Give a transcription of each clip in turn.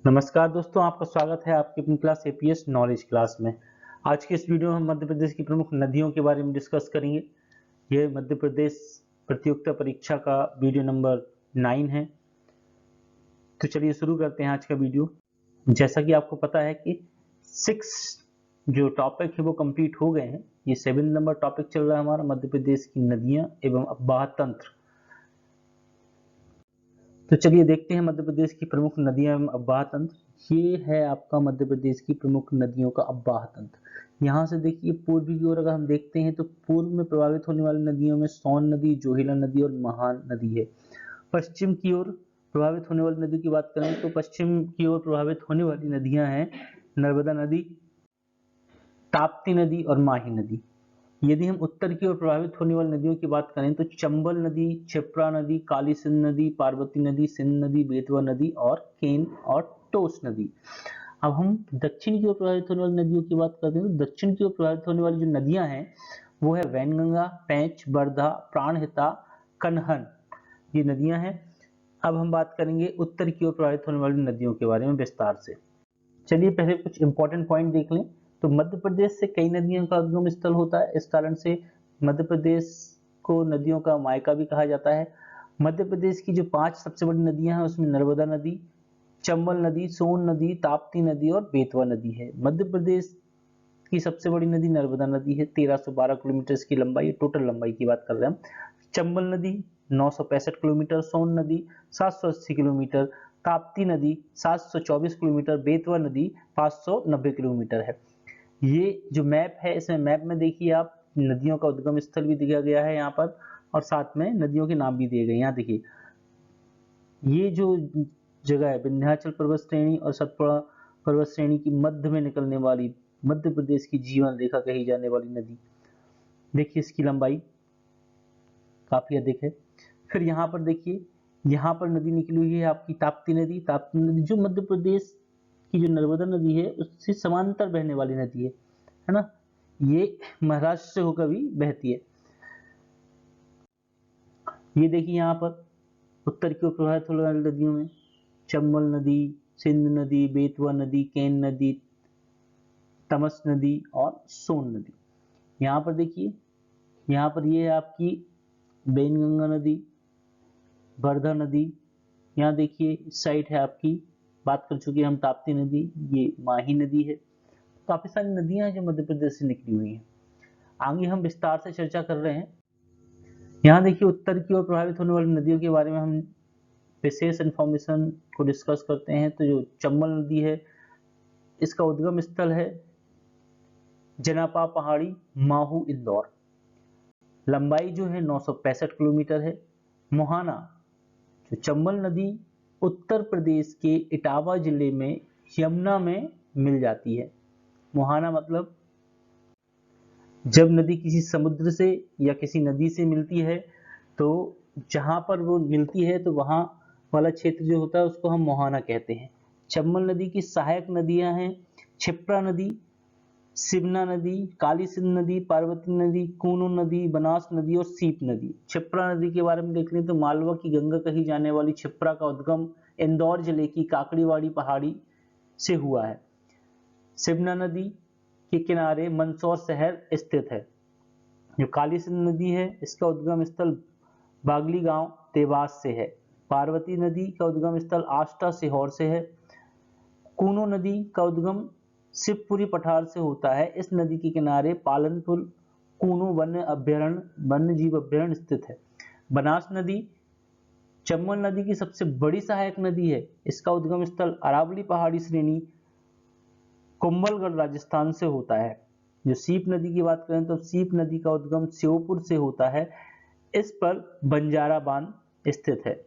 नमस्कार दोस्तों, आपका स्वागत है आपकी अपनी क्लास एपीएस नॉलेज क्लास में। आज के इस वीडियो में हम मध्य प्रदेश की प्रमुख नदियों के बारे में डिस्कस करेंगे। यह मध्य प्रदेश प्रतियोगिता परीक्षा का वीडियो नंबर 9 है। तो चलिए शुरू करते हैं आज का वीडियो। जैसा कि आपको पता है कि 6 जो टॉपिक है वो कंप्लीट हो गए हैं। ये 7 नंबर टॉपिक चल रहा है हमारा, मध्य प्रदेश की नदियां एवं अफवाह तंत्र। तो चलिए देखते हैं मध्य प्रदेश की प्रमुख नदियां एवं अफवाह तंत्र। ये है आपका मध्य प्रदेश की प्रमुख नदियों का अफवाह तंत्र। यहाँ से देखिए पूर्वी की ओर अगर हम देखते हैं तो पूर्व में प्रभावित होने वाली नदियों में सोन नदी, जोहिला नदी और महान नदी है। पश्चिम की ओर प्रभावित होने वाली नदी की बात करें तो पश्चिम की ओर प्रभावित होने वाली नदियां हैं नर्मदा नदी, ताप्ती नदी और माही नदी। यदि हम उत्तर की ओर प्रभावित होने वाली नदियों की बात करें तो चंबल नदी, क्षिप्रा नदी, काली सिंध नदी, पार्वती नदी, सिंध नदी, बेतवा नदी और केन और टोस नदी। अब हम दक्षिण की ओर प्रभावित होने वाली नदियों की बात करते हैं तो दक्षिण की ओर प्रभावित होने वाली जो नदियां हैं वो है वैनगंगा, पैंच, बरधा, प्राणहिता, कन्हन, ये नदियां हैं। अब हम बात करेंगे उत्तर की ओर प्रभावित होने वाली नदियों के बारे में विस्तार से। चलिए पहले कुछ इंपॉर्टेंट पॉइंट देख लें। तो मध्य प्रदेश से कई नदियों का उद्गम स्थल होता है, इस कारण से मध्य प्रदेश को नदियों का मायका भी कहा जाता है। मध्य प्रदेश की जो 5 सबसे बड़ी नदियां हैं उसमें नर्मदा नदी, चंबल नदी, सोन नदी, ताप्ती नदी और बेतवा नदी है। मध्य प्रदेश की सबसे बड़ी नदी नर्मदा नदी है, 1312 किलोमीटर इसकी लंबाई, टोटल लंबाई की बात कर रहे हैं हम। चंबल नदी 965 किलोमीटर, सोन नदी 780 किलोमीटर, ताप्ती नदी 724 किलोमीटर, बेतवा नदी 590 किलोमीटर है। ये जो मैप है इसमें मैप में देखिए आप नदियों का उद्गम स्थल भी दिया गया है यहाँ पर और साथ में नदियों के नाम भी दिए गए। यहाँ देखिए ये जो जगह है विंध्याचल पर्वत श्रेणी और सतपुड़ा पर्वत श्रेणी की मध्य में निकलने वाली मध्य प्रदेश की जीवन रेखा कही जाने वाली नदी, देखिए इसकी लंबाई काफी अधिक है। फिर यहाँ पर देखिए यहाँ पर नदी निकली हुई है आपकी ताप्ती नदी। ताप्ती नदी जो मध्य प्रदेश की जो नर्मदा नदी है उससे समांतर बहने वाली नदी है ना। ये महाराष्ट्र से होकर भी बहती है। ये देखिए यहाँ पर उत्तर की ओर प्रभावित होने वाली नदियों में चंबल नदी, सिंध नदी, बेतवा नदी, केन नदी, तमस नदी और सोन नदी। यहाँ पर देखिए यहाँ पर ये है आपकी बेनगंगा नदी, बरधा नदी। यहाँ देखिए इस साइड है आपकी, बात कर चुके हम ताप्ती नदी, ये माही नदी है। काफी सारी नदियां हैं जो मध्य प्रदेश से निकली हुई हैं। आगे हम विस्तार से चर्चा कर रहे हैं। यहाँ देखिए उत्तर की ओर प्रभावित होने वाली नदियों के बारे में हम विशेष इंफॉर्मेशन को डिस्कस करते हैं। तो जो चंबल नदी है इसका उद्गम स्थल है जनापा पहाड़ी, माहू, इंदौर। लंबाई जो है 965 किलोमीटर है। मोहाना जो चंबल नदी उत्तर प्रदेश के इटावा जिले में यमुना में मिल जाती है। मोहाना मतलब जब नदी किसी समुद्र से या किसी नदी से मिलती है तो जहां पर वो मिलती है तो वहां वाला क्षेत्र जो होता है उसको हम मोहाना कहते हैं। चंबल नदी की सहायक नदियां हैं क्षिप्रा नदी, सिमना नदी, काली सिंध नदी, पार्वती नदी, कूनो नदी, बनास नदी और सीप नदी। क्षिप्रा नदी के बारे में देख लें तो मालवा की गंगा कही जाने वाली क्षिप्रा का उद्गम इंदौर जिले की काकड़ीवाड़ी पहाड़ी से हुआ है। सिमना नदी के किनारे मंदसौर शहर स्थित है। जो काली सिंध नदी है इसका उद्गम स्थल बागली गांव देवास से है। पार्वती नदी का उद्गम स्थल आष्टा सिहोर से है। कूनो नदी का उद्गम शिवपुरी पठार से होता है। इस नदी के किनारे पालनपुर कूनो वन्य जीव अभ्यारण्य स्थित है। बनास नदी चंबल नदी की सबसे बड़ी सहायक नदी है। इसका उद्गम स्थल अरावली पहाड़ी श्रेणी कुंभलगढ़ राजस्थान से होता है। जो सीप नदी की बात करें तो सीप नदी का उद्गम श्योपुर से होता है। इस पर बंजारा बांध स्थित है।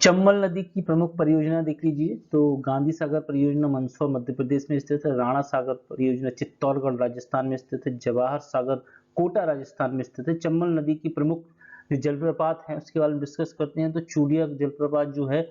चंबल नदी की प्रमुख परियोजना देख लीजिए तो गांधी सागर परियोजना मंदसौर मध्य प्रदेश में स्थित है। राणा सागर परियोजना चित्तौड़गढ़ राजस्थान में स्थित है। जवाहर सागर कोटा राजस्थान में स्थित है। चंबल नदी की प्रमुख जो जलप्रपात है उसके बारे में डिस्कस करते हैं। तो चूड़िया जलप्रपात जो है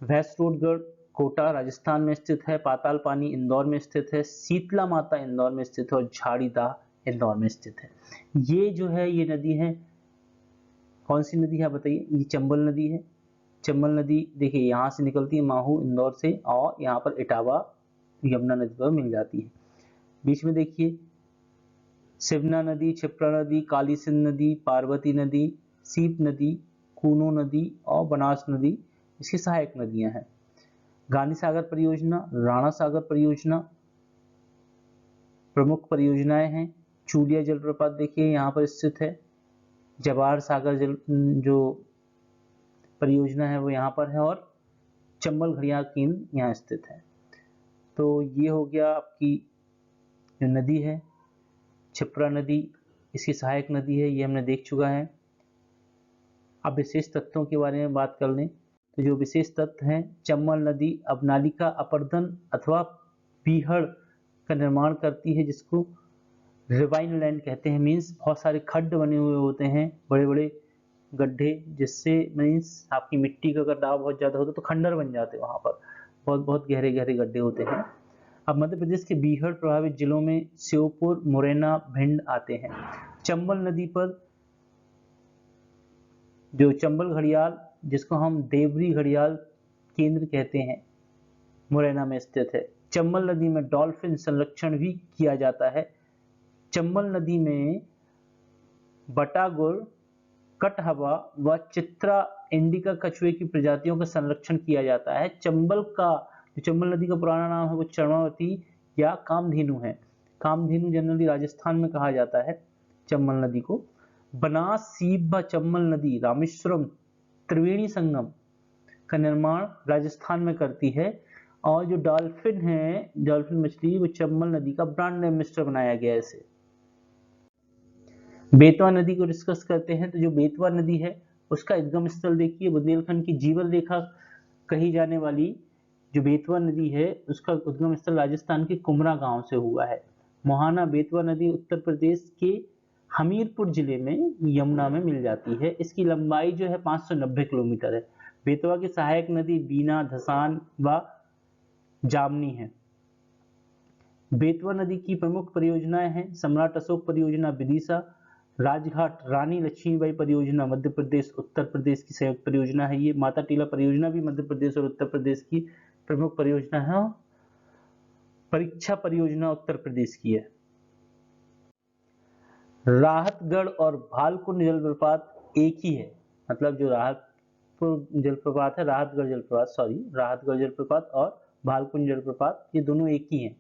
भैंसरोडगढ़ कोटा राजस्थान में स्थित है। पाताल पानी इंदौर में स्थित है। शीतला माता इंदौर में स्थित है और झाड़ीदाह इंदौर में स्थित है। ये जो है ये नदी है, कौन सी नदी है बताइए? ये चंबल नदी है। चंबल नदी देखिए यहाँ से निकलती है माहू इंदौर से, और यहाँ पर इटावा यमुना नदी पर मिल जाती है। बीच में देखिए शिवना नदी, क्षिप्रा नदी, काली सिंध नदी, पार्वती नदी, सीप नदी, कूनो नदी और बनास नदी इसकी सहायक नदियां हैं। गांधी सागर परियोजना, राणा सागर परियोजना प्रमुख परियोजनाएं हैं। चूलिया जलप्रपात देखिए यहाँ पर स्थित है। जवाहर सागर जल जो परियोजना है वो यहाँ पर है, और चंबल घड़ियाल केंद्र यहाँ स्थित है। तो ये हो गया आपकी जो नदी है क्षिप्रा नदी, इसकी सहायक नदी है, ये हमने देख चुका है। अब विशेष तत्वों के बारे में बात कर लें तो जो विशेष तत्व हैं, चंबल नदी अवनालिका अपर्दन अथवा पीहड़ का निर्माण करती है, जिसको रिवाइन लैंड कहते हैं। मीन्स बहुत सारे खड्ड बने हुए होते हैं, बड़े बड़े गड्ढे, जिससे मीन्स आपकी मिट्टी का अगर दाब बहुत ज्यादा होता तो खंडर बन जाते हैं, वहां पर बहुत बहुत गहरे गहरे गड्ढे होते हैं। अब मध्य प्रदेश के बीहड़ प्रभावित जिलों में श्योपुर, मुरैना, भिंड आते हैं। चंबल नदी पर जो चंबल घड़ियाल, जिसको हम देवरी घड़ियाल केंद्र कहते हैं, मुरैना में स्थित है। चंबल नदी में डॉल्फिन संरक्षण भी किया जाता है। चंबल नदी में बटागुर, कटहवा व चित्रा इंडिका कछुए की प्रजातियों का संरक्षण किया जाता है। चंबल नदी का पुराना नाम है वो चर्मावती या कामधेनु है। कामधेनु जनरली राजस्थान में कहा जाता है चंबल नदी को। बनास, सीप व चंबल नदी रामेश्वरम त्रिवेणी संगम का निर्माण राजस्थान में करती है, और जो डॉल्फिन है, डॉल्फिन मछली, वो चंबल नदी का ब्रांड एम्बेसडर बनाया गया है इसे। बेतवा नदी को डिस्कस करते हैं तो जो बेतवा नदी है उसका उद्गम स्थल देखिए, बुंदेलखंड की जीवन रेखा कही जाने वाली जो बेतवा नदी है उसका उद्गम स्थल राजस्थान के कुमरा गांव से हुआ है। मोहाना बेतवा नदी उत्तर प्रदेश के हमीरपुर जिले में यमुना में मिल जाती है। इसकी लंबाई जो है 590 किलोमीटर है। बेतवा की सहायक नदी बीना, धसान व जामनी है। बेतवा नदी की प्रमुख परियोजनाएं हैं सम्राट अशोक परियोजना विदिशा, राजघाट रानी लक्ष्मीबाई परियोजना मध्य प्रदेश उत्तर प्रदेश की संयुक्त परियोजना है ये। माता टीला परियोजना भी मध्य प्रदेश और उत्तर प्रदेश की प्रमुख परियोजना है। परीक्षा परियोजना उत्तर प्रदेश की है। राहतगढ़ और भालकुंड जलप्रपात एक ही है, मतलब जो राहतपुर जलप्रपात है, राहतगढ़ जलप्रपात और भालकुंड जलप्रपात ये दोनों एक ही हैं।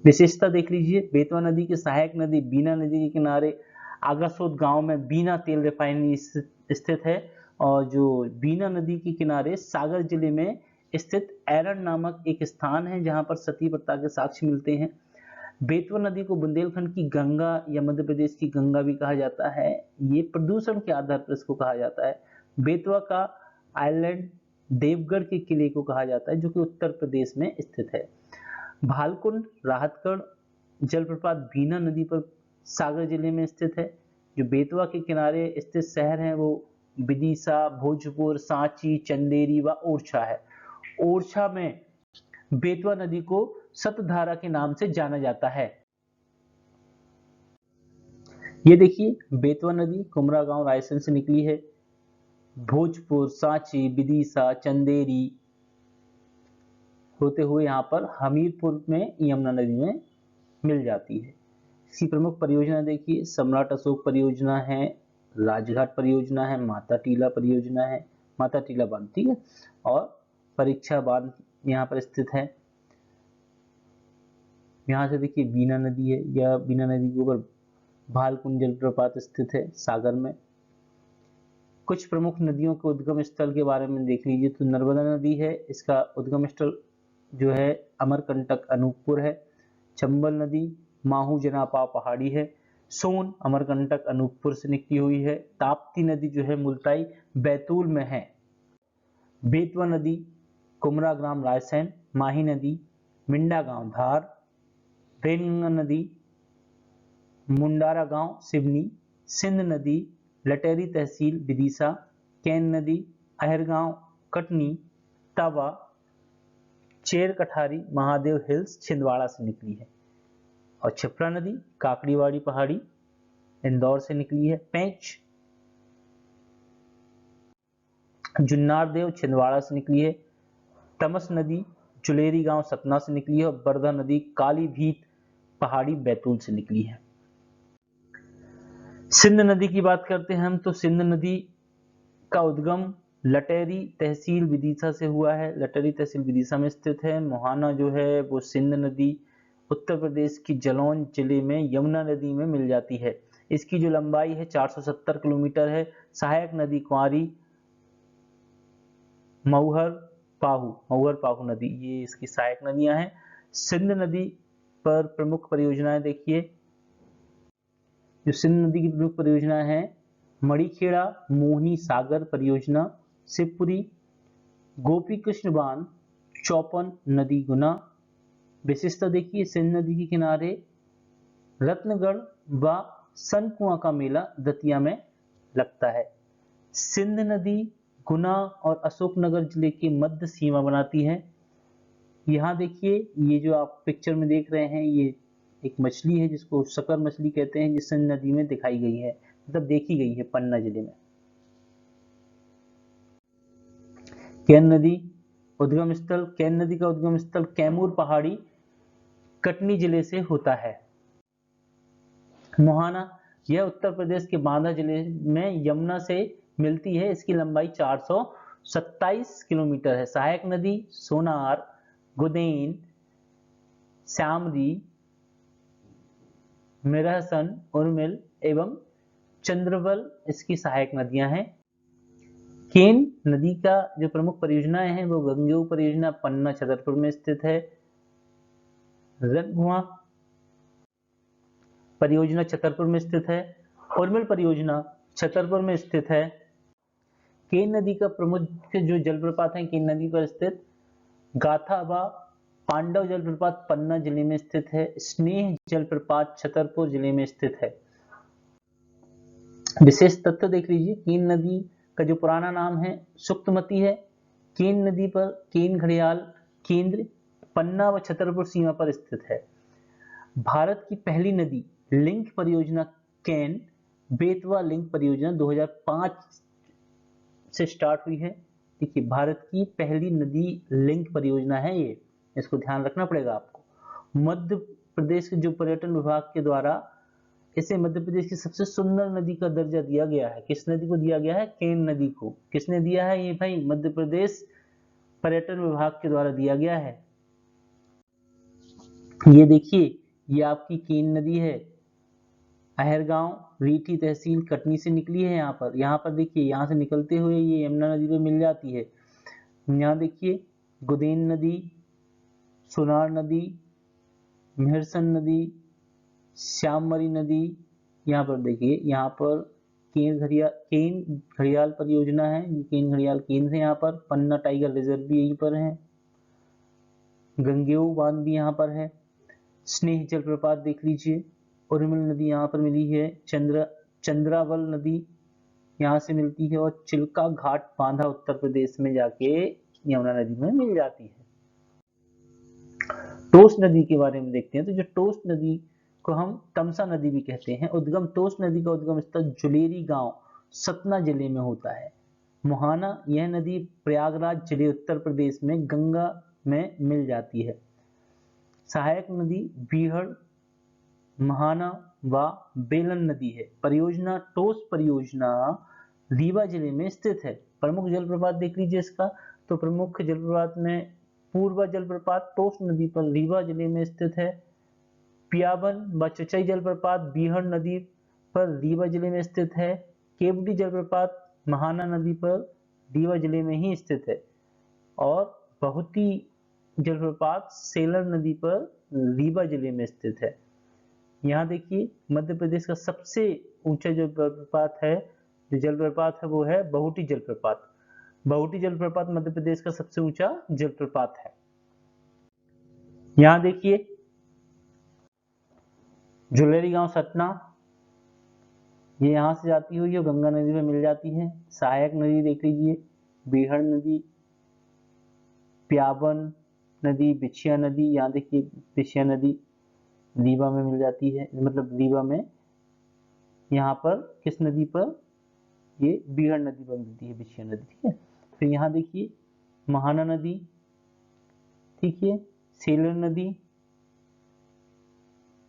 विशेषता देख लीजिए, बेतवा नदी की सहायक नदी बीना नदी के किनारे आगासोद गांव में बीना तेल रिफाइनरी स्थित है, और जो बीना नदी के किनारे सागर जिले में स्थित एरन नामक एक स्थान है जहां पर सती प्रथा के साक्ष्य मिलते हैं। बेतवा नदी को बुंदेलखंड की गंगा या मध्य प्रदेश की गंगा भी कहा जाता है। ये प्रदूषण के आधार पर इसको कहा जाता है। बेतवा का आइलैंड देवगढ़ के किले को कहा जाता है जो कि उत्तर प्रदेश में स्थित है। भालकुंड राहतगढ़ जलप्रपात बीना नदी पर सागर जिले में स्थित है। जो बेतवा के किनारे स्थित शहर हैं वो विदिशा, भोजपुर, सांची, चंदेरी व ओरछा है। ओरछा में बेतवा नदी को सतधारा के नाम से जाना जाता है। ये देखिए बेतवा नदी कुमरा गांव रायसेन से निकली है, भोजपुर, सांची, विदिशा, चंदेरी होते हुए यहाँ पर हमीरपुर में यमुना नदी में मिल जाती है। इसकी प्रमुख परियोजना देखिए, सम्राट अशोक परियोजना है, राजघाट परियोजना है, माता टीला परियोजना है, माता टीला बांध, ठीक है, और परीक्षा बांध यहाँ पर स्थित है। यहाँ से देखिए बीना नदी है, या बीना नदी के ऊपर भालकुंड जलप्रपात स्थित है सागर में। कुछ प्रमुख नदियों के उद्गम स्थल के बारे में देख लीजिए तो नर्मदा नदी है, इसका उद्गम स्थल जो है अमरकंटक अनूपपुर है। चंबल नदी माहू जनापा पहाड़ी है। सोन अमरकंटक अनूपपुर से निकली हुई है। ताप्ती नदी जो है मुल्ताई बैतूल में है। बेतवा नदी कुमरा ग्राम रायसेन। माही नदी मिंडा गांव धार। रेनगंगा नदी मुंडारा गांव सिवनी। सिंध नदी लटेरी तहसील विदिशा। कैन नदी अहरगांव कटनी तवा। चेर कठारी महादेव हिल्स छिंदवाड़ा से निकली है। और क्षिप्रा नदी काकड़ीवाड़ी पहाड़ी इंदौर से निकली है। पेंच जुन्नार देव छिंदवाड़ा से निकली है। तमस नदी चुलेरी गांव सतना से निकली है और बरधा नदी काली भीत पहाड़ी बैतूल से निकली है। सिंध नदी की बात करते हैं हम, तो सिंध नदी का उद्गम लटेरी तहसील विदिशा से हुआ है। लटेरी तहसील विदिशा में स्थित है। मोहाना जो है वो सिंध नदी उत्तर प्रदेश की जालौन जिले में यमुना नदी में मिल जाती है। इसकी जो लंबाई है 470 किलोमीटर है। सहायक नदी कुंवारी, मऊहर पाहू नदी, ये इसकी सहायक नदियां हैं। सिंध नदी पर प्रमुख परियोजनाएं देखिए, जो सिंध नदी की प्रमुख परियोजना है मणिखेड़ा मोहनी सागर परियोजना, शिवपुरी, गोपी कृष्ण बांध, चौपन नदी गुना। विशेषता देखिए, सिंध नदी के किनारे रत्नगढ़ व सनकुआ का मेला दतिया में लगता है। सिंध नदी गुना और अशोकनगर जिले की मध्य सीमा बनाती है। यहाँ देखिए, ये जो आप पिक्चर में देख रहे हैं, ये एक मछली है जिसको शक्कर मछली कहते हैं, जिस सिंध नदी में दिखाई गई है, मतलब देखी गई है पन्ना जिले में। केन नदी उद्गम स्थल, केन नदी का उद्गम स्थल कैमूर पहाड़ी कटनी जिले से होता है। मोहाना, यह उत्तर प्रदेश के बांदा जिले में यमुना से मिलती है। इसकी लंबाई 427 किलोमीटर है। सहायक नदी सोनार, गुदेन, श्यामरी, मिरहसन, उर्मिल एवं चंद्रबल इसकी सहायक नदियां हैं। केन नदी का जो प्रमुख परियोजनाएं हैं वो गंगेऊ परियोजना पन्ना छतरपुर में स्थित है। रंगुआ परियोजना छतरपुर में स्थित है। उर्मिल परियोजना छतरपुर में स्थित है। केन नदी का प्रमुख जो जलप्रपात है केन नदी पर स्थित गाथा व पांडव जलप्रपात पन्ना जिले में स्थित है। स्नेह जलप्रपात छतरपुर जिले में स्थित है। विशेष तथ्य देख लीजिए, केन नदी का जो पुराना नाम है सुक्तमती है। केन नदी पर केन घड़ियाल केंद्र पन्ना व छतरपुर सीमा पर स्थित है। भारत की पहली नदी लिंक परियोजना केन बेतवा लिंक परियोजना 2005 से स्टार्ट हुई है। देखिए, भारत की पहली नदी लिंक परियोजना है ये, इसको ध्यान रखना पड़ेगा आपको। मध्य प्रदेश के जो पर्यटन विभाग के द्वारा इसे मध्य प्रदेश की सबसे सुंदर नदी का दर्जा दिया गया है। किस नदी को दिया गया है? केन नदी को। किसने दिया है ये भाई? मध्य प्रदेश पर्यटन विभाग के द्वारा दिया गया है। ये देखिए, ये आपकी केन नदी है। अहरगांव रीठी तहसील कटनी से निकली है। यहाँ पर देखिए, यहाँ से निकलते हुए ये यमुना नदी पे मिल जाती है। यहाँ देखिए, गुदेन नदी, सोनार नदी, मिहरसन नदी, श्याममरी नदी। यहाँ पर देखिए, यहाँ पर केन घड़ियाल परियोजना है। केन घड़ियाल केंद्र है। यहाँ पर पन्ना टाइगर रिजर्व भी यहीं पर है। गंगेऊ बांध भी यहाँ पर है। स्नेह जलप्रपात देख लीजिए। उर्मिल नदी यहाँ पर मिली है। चंद्रावल नदी यहाँ से मिलती है और चिल्का घाट बांधा उत्तर प्रदेश में जाके यमुना नदी में मिल जाती है। टोस नदी के बारे में देखते हैं, तो जो टोस नदी को हम तमसा नदी भी कहते हैं। टोस नदी का उद्गम स्थल जुलेरी गांव सतना जिले में होता है। मोहाना, यह नदी प्रयागराज जिले उत्तर प्रदेश में गंगा में मिल जाती है। सहायक नदी बीहड़, महाना व बेलन नदी है। परियोजना टोस परियोजना रीवा जिले में स्थित है। प्रमुख जलप्रपात देख लीजिए इसका, तो प्रमुख जलप्रपात में पूर्वा जलप्रपात टोस नदी पर रीवा जिले में स्थित है। पियावन व चचई जलप्रपात बीहड़ नदी पर रीवा जिले में स्थित है। केवटी जलप्रपात महाना नदी पर रीवा जिले में ही स्थित है। और बहुती जलप्रपात सेलर नदी पर रीवा जिले में स्थित है। यहाँ देखिए, मध्य प्रदेश का सबसे ऊंचा जो जलप्रपात है वो है बहुटी जलप्रपात। बहुटी जलप्रपात मध्य प्रदेश का सबसे ऊंचा जलप्रपात है। यहाँ देखिए, जुलेरी गांव सतना, ये यहाँ से जाती हुई गंगा नदी में मिल जाती है। सहायक नदी देख लीजिए, बीहड़ नदी, प्यावन नदी, बिछिया नदी। यहाँ देखिए, बिछिया नदी रीवा में मिल जाती है, मतलब रीवा में यहाँ पर किस नदी पर? ये बीहड़ नदी पर मिलती है बिछिया नदी। ठीक है, फिर यहाँ देखिए महाना नदी, ठीक है, सेलर नदी,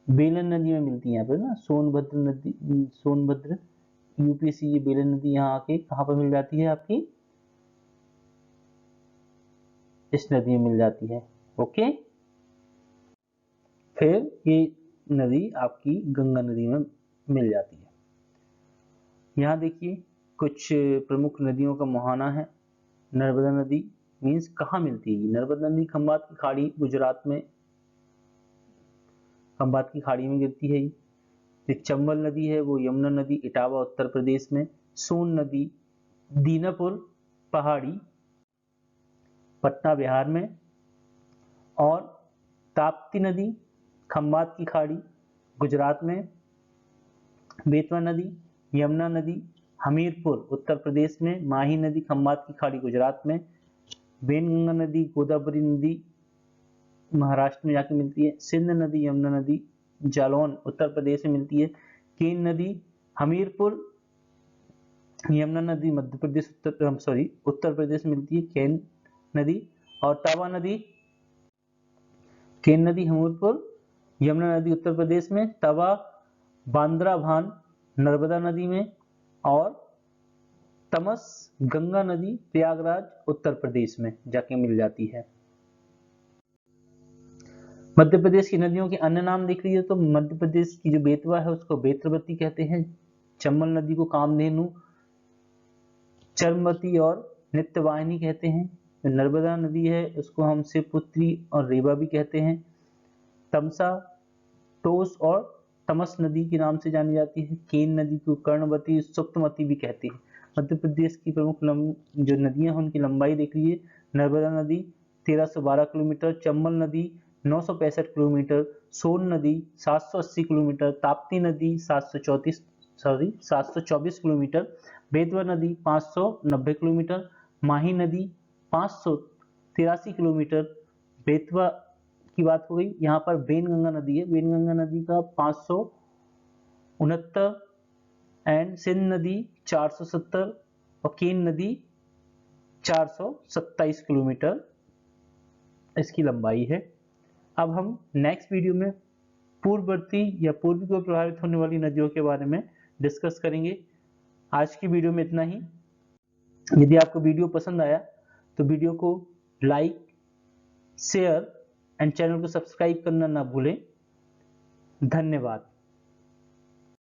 बेलन नदी में मिलती है यहाँ पर ना, सोनभद्र नदी, सोनभद्र यूपी से ये बेलन नदी यहाँ आके कहाँ पर मिल जाती है आपकी, इस नदी में मिल जाती है। ओके, फिर ये नदी आपकी गंगा नदी में मिल जाती है। यहाँ देखिए कुछ प्रमुख नदियों का मुहाना है। नर्मदा नदी मीन्स कहाँ मिलती है? नर्मदा नदी खंबात की खाड़ी गुजरात में, खंबात की खाड़ी में गिरती है। ये चंबल नदी है वो यमुना नदी इटावा उत्तर प्रदेश में, सोन नदी दीनापुर पहाड़ी पटना बिहार में, और ताप्ती नदी खंबात की खाड़ी गुजरात में, बेतवा नदी यमुना नदी हमीरपुर उत्तर प्रदेश में, माही नदी खंबात की खाड़ी गुजरात में, वेनगंगा नदी गोदावरी नदी महाराष्ट्र में जाके मिलती है, सिंध नदी यमुना नदी जालौन उत्तर प्रदेश में मिलती है, केन नदी हमीरपुर यमुना नदी मध्य प्रदेश उत्तर प्रदेश में मिलती है केन नदी, और तवा नदी केन नदी हमीरपुर यमुना नदी उत्तर प्रदेश में, तवा बांद्रा भान नर्मदा नदी में, और तमस गंगा नदी प्रयागराज उत्तर प्रदेश में जाके मिल जाती है। मध्य प्रदेश की नदियों के अन्य नाम देख लीजिए तो मध्य प्रदेश की जो बेतवा है उसको बेत्रवती कहते हैं, चंबल नदी को कामधेनु, चरमवती और नित्यवाहिनी कहते हैं, नर्मदा नदी है उसको हम शिवपुत्री और रेवा भी कहते हैं, तमसा टोस और तमस नदी के नाम से जानी जाती है, केन नदी को कर्णवती सुप्तमती भी कहते हैं। मध्य प्रदेश की प्रमुख जो नदियां हैं उनकी लंबाई देख लीजिए, नर्मदा नदी 1312 किलोमीटर, चंबल नदी 965 किलोमीटर, सोन नदी 780 किलोमीटर, ताप्ती नदी 724 किलोमीटर, बेतवा नदी 590 किलोमीटर, माही नदी 583 किलोमीटर। बेतवा की बात हो गई, यहाँ पर वेनगंगा नदी है, वेनगंगा नदी का 569, एंड सिंध नदी 470 और केन नदी 427 किलोमीटर इसकी लंबाई है। अब हम नेक्स्ट वीडियो में पूर्ववर्ती या पूर्वी को प्रभावित होने वाली नदियों के बारे में डिस्कस करेंगे। आज की वीडियो में इतना ही। यदि आपको वीडियो पसंद आया तो वीडियो को लाइक, शेयर एंड चैनल को सब्सक्राइब करना ना भूलें। धन्यवाद।